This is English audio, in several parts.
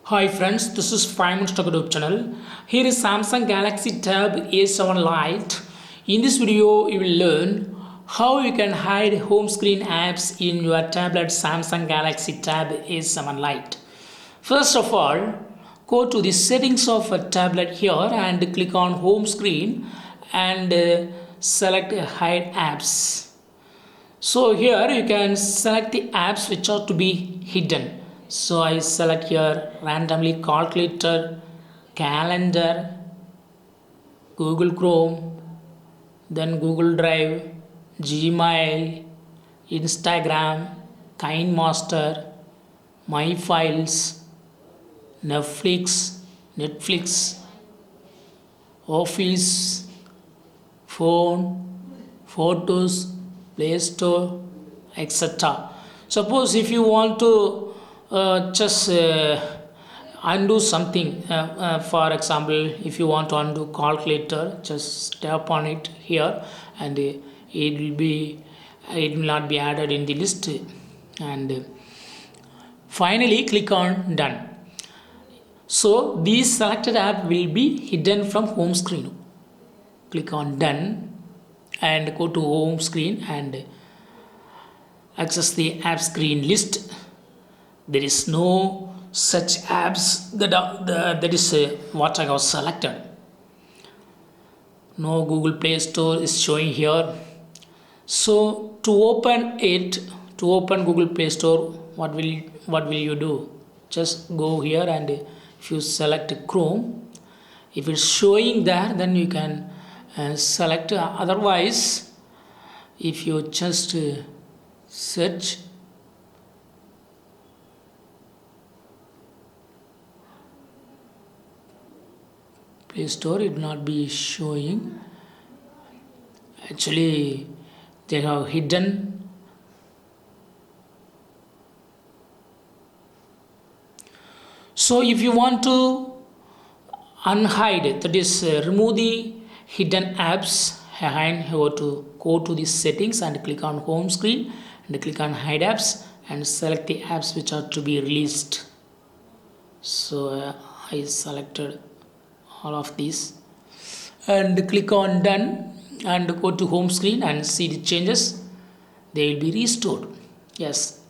Hi friends, this is 5 minutes YouTube channel. Here is Samsung Galaxy Tab A7 Lite. In this video, you will learn how you can hide home screen apps in your tablet Samsung Galaxy Tab A7 Lite. First of all, go to the settings of a tablet here and click on home screen and select hide apps. So here you can select the apps which are to be hidden. So I select here randomly calculator, calendar, Google Chrome, then Google Drive, Gmail, Instagram, KineMaster, My Files, Netflix, Office, phone, photos, Play Store, etc. Suppose if you want to just undo something, for example, if you want to undo calculator, just tap on it here, and it will not be added in the list, and finally click on done. So these selected app will be hidden from home screen. Click on done and go to home screen and access the app screen list. There is no such apps that is what I have selected. No Google Play Store is showing here. So to open Google Play Store, what will you do? Just go here, and if you select Chrome, if it's showing there, then you can select. Otherwise, if you just search Play Store, it will not be showing. Actually, they have hidden. So if you want to unhide, that is remove the hidden apps, and you have to go to the settings and click on home screen and click on hide apps and select the apps which are to be released. So I selected all of these and click on done and go to home screen and see the changes. They will be restored. Yes,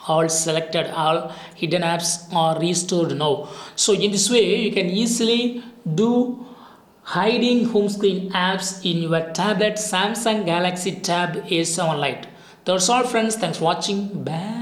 all hidden apps are restored now. So in this way you can easily do hiding home screen apps in your tablet Samsung Galaxy Tab A7 Lite. That's all friends. Thanks for watching. Bye.